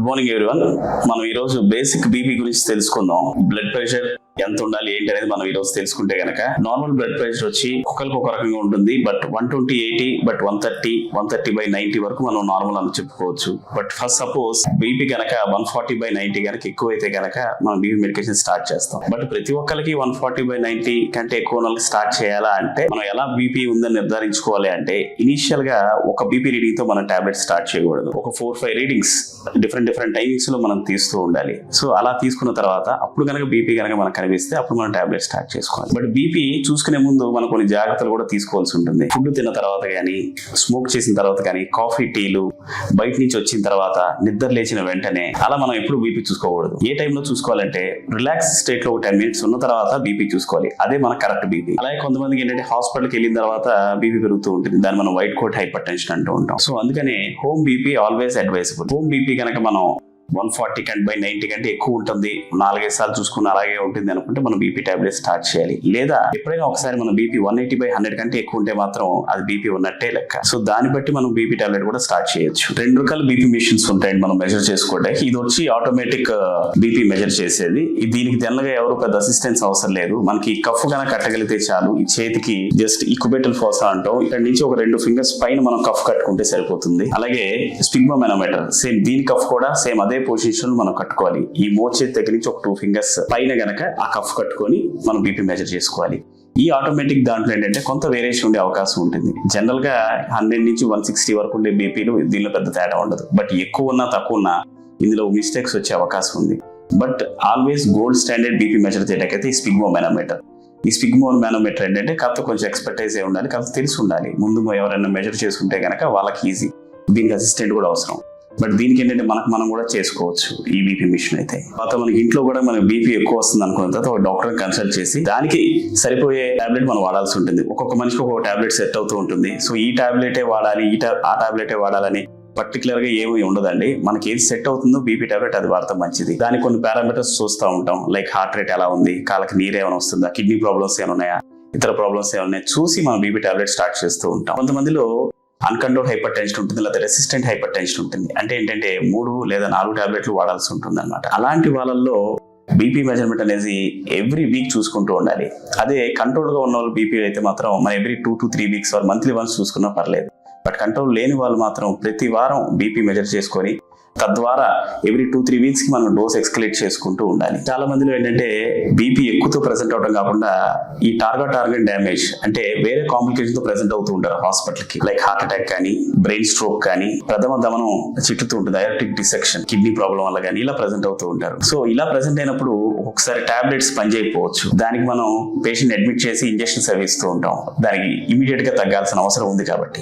Good morning everyone. మనం ఈ రోజు బేసిక్ బీపీ గురించి తెలుసుకుందాం. బ్లడ్ ప్రెషర్ ఎంత ఉండాలి ఏంటి అనేది మనం ఈ రోజు తెలుసుకుంటే గనక నార్మల్ బ్లడ్ ప్రెషర్ వచ్చి ఒకరికి ఒక రకంగా ఉంటుంది. బట్ 120/80 బట్ 130/90 వరకు మనం నార్మల్ అని చెప్పుకోవచ్చు. బట్ ఫస్ట్ సపోజ్ బీపీ గనక 140/90 గనక ఎక్కువైతే గనక మనం బీపీ మెడికేషన్ స్టార్ట్ చేస్తాం. బట్ ప్రతి ఒక్కరికి 140/90 కంటే ఎక్కువ వాళ్ళకి స్టార్ట్ చేయాలా అంటే మనం ఎలా బీపీ ఉందని నిర్ధారించుకోవాలి అంటే ఇనిషియల్ గా ఒక బీపీ రీడింగ్ తో మనం టాబ్లెట్ స్టార్ట్ చేయకూడదు. ఒక 4-5 రీడింగ్స్ డిఫరెంట్ టైమింగ్స్ లో మనం తీస్తూ ఉండాలి. సో అలా తీసుకున్న తర్వాత అప్పుడు కనుక బీపీ కనుక మనకు కనిపిస్తే అప్పుడు మనం టాబ్లెట్ స్టార్ట్ చేసుకోవాలి. బట్ బీపీ చూసుకునే ముందు మనం కొన్ని జాగ్రత్తలు కూడా తీసుకోవాల్సి ఉంటుంది. ఫుడ్ తిన్న తర్వాత కానీ, స్మోక్ చేసిన తర్వాత కానీ, కాఫీ టీలు బయట నుంచి వచ్చిన తర్వాత, నిద్ర లేచిన వెంటనే అలా మనం ఎప్పుడు బీపీ చూసుకోకూడదు. ఏ టైంలో చూసుకోవాలంటే రిలాక్స్ స్టేట్ లో ఒక 10 minutes ఉన్న తర్వాత బీపీ చూసుకోవాలి. అదే మన కరెక్ట్ బీపీ. అలాగే కొంతమందికి ఏంటంటే హాస్పిటల్కి వెళ్ళిన తర్వాత బీపీ పెరుగుతూ ఉంటుంది. దాన్ని మనం వైట్ కోట్ హైపర్ టెన్షన్ అంటూ ఉంటాం. సో అందుకనే home BP always advisable. Home BP కనుక మనం 140/90 కంటే ఎక్కువ ఉంటుంది, 4-5 సార్లు చూసుకున్న అలాగే ఉంటుంది అనుకుంటే మనం బీపీ టాబ్లెట్ స్టార్ట్ చేయాలి. లేదా ఎప్పుడైనా ఒకసారి మనం బీపీ 180/100 కంటే ఎక్కువ ఉంటే మాత్రం అది బీపీ ఉన్నట్టే లెక్క. సో దాన్ని బట్టి మనం బీపీ టాబ్లెట్ కూడా స్టార్ట్ చేయొచ్చు. 2 రకాల బీపీ మిషన్స్ ఉంటాయండి మనం మెజర్ చేసుకోవడానికి. ఇది వచ్చి ఆటోమేటిక్ బీపీ మెజర్ చేసేది. దీనికి తెల్లగా ఎవరు పెద్ద అసిస్టెన్స్ అవసరం లేదు. మనకి కఫ్ కనుక కట్టగలిగితే చాలు. ఈ చేతికి జస్ట్ ఈ కుబెటల్ ఫోసా అంటాం, ఇక్కడ నుంచి ఒక 2 ఫింగర్స్ పైన మనం కఫ్ కట్టుకుంటే సరిపోతుంది. అలాగే స్పిగ్మోమెనోమీటర్ సేమ్, దీని కఫ్ కూడా సేమ్ అదే పొజిషన్ మనం కట్టుకోవాలి. ఈ మోచేతి దగ్గర నుంచి ఒక 2 ఫింగర్స్ పైన గనక ఆ కఫ్ కట్టుకొని మనం బీపీ మెజర్ చేసుకోవాలి. ఈ ఆటోమేటిక్ దాంట్లో ఏంటంటే కొంత వేరియేషన్ ఉండే అవకాశం ఉంటుంది. జనరల్ గా 100 నుంచి 160 వరకు ఉండే బీపీలు దీనిలో పెద్ద తేడా ఉండదు. బట్ ఎక్కువ ఉన్నా తక్కువ ఉన్నా ఇందులో మిస్టేక్స్ వచ్చే అవకాశం ఉంది. But always gold standard BP measure చేయడానికైతే ఈ స్పిగ్మోమెనోమీటర్. ఈ స్పిగ్మోమెనోమీటర్ ఏంటంటే కాస్త కొంచెం ఎక్స్పర్టైజ్ అయి ఉండాలి, కాస్త తెలిసి ఉండాలి. ముందు ఎవరైనా మెజర్ చేసుకుంటే కనుక వాళ్ళకి ఈజీ. దీనికి అసిస్టెంట్ కూడా అవసరం. బట్ దీనికి ఏంటంటే మనం కూడా చేసుకోవచ్చు ఈ బీపీ మిషన్ అయితే. తర్వాత మనకి ఇంట్లో కూడా మనకి బీపీ ఎక్కువ వస్తుంది అనుకున్న తర్వాత ఒక డాక్టర్ కన్సల్ట్ చేసి దానికి సరిపోయే టాబ్లెట్ మనం వాడాల్సి ఉంటుంది. ఒక్కొక్క మనిషికి ఒక్కొక్క టాబ్లెట్ సెట్ అవుతూ ఉంటుంది. సో ఈ టాబ్లెటే వాడాలి, ఆ టాబ్లెటే వాడాలని పర్టికులర్ గా ఏమీ ఉండదండి. మనకి ఏది సెట్ అవుతుందో బీపీ టాబ్లెట్ అది వాడతాం మంచిది. దానికి కొన్ని పారామీటర్స్ చూస్తూ ఉంటాం. లైక్ హార్ట్ రేట్ ఎలా ఉంది, కాళ్ళకి నీరు ఏమైనా వస్తుందా, కిడ్నీ ప్రాబ్లమ్స్ ఏమైనా ఉన్నాయా, ఇతర ప్రాబ్లమ్స్ ఏమైనా ఉన్నాయా చూసి మనం బీపీ టాబ్లెట్ స్టార్ట్ చేస్తూ ఉంటాం. కొంతమందిలో అన్కంట్రోల్ హైపర్ టెన్షన్ ఉంటుంది, లేదా రెసిస్టెంట్ హైపర్ టెన్షన్ ఉంటుంది. అంటే ఏంటంటే 3 లేదా 4 టాబ్లెట్లు వాడాల్సి ఉంటుంది అనమాట. అలాంటి వాళ్ళల్లో బీపీ మెజర్మెంట్ అనేది ఎవ్రీ వీక్ చూసుకుంటూ ఉండాలి. అదే కంట్రోల్ గా ఉన్న వాళ్ళు బీపీ అయితే మాత్రం మనం every 2 to 3 weeks monthly once చూసుకున్నా పర్లేదు. బట్ కంట్రోల్ లేని వాళ్ళు మాత్రం ప్రతి వారం బీపీ మెజర్ చేసుకొని తద్వారా ఎవ్రీ 2-3 weeks కి మనం డోస్ ఎక్స్కలేట్ చేసుకుంటూ ఉండాలి. చాలా మందిలో ఏంటంటే బీపీ ఎక్కువతో ప్రెసెంట్ అవడం కాకుండా ఈ టార్గెట్ డ్యామేజ్ అంటే వేరే కాంప్లికేషన్ తో ప్రెసెంట్ అవుతూ ఉంటారు హాస్పిటల్ కి. లైక్ హార్ట్ అటాక్ కానీ, బ్రెయిన్ స్ట్రోక్ కానీ, ప్రథమ దమనం చిట్టుతూ ఉంటుంది, డయాబెటిక్ డిసెక్షన్, కిడ్నీ ప్రాబ్లం వల్ల కానీ ఇలా ప్రెసెంట్ అవుతూ ఉంటారు. సో ఇలా ప్రెసెంట్ అయినప్పుడు ఒకసారి టాబ్లెట్స్ పనిచేయకపోవచ్చు. దానికి మనం పేషెంట్ అడ్మిట్ చేసి ఇంజెక్షన్స్ అవి ఇస్తూ ఉంటాం. దానికి ఇమీడియట్ గా తగ్గాల్సిన అవసరం ఉంది కాబట్టి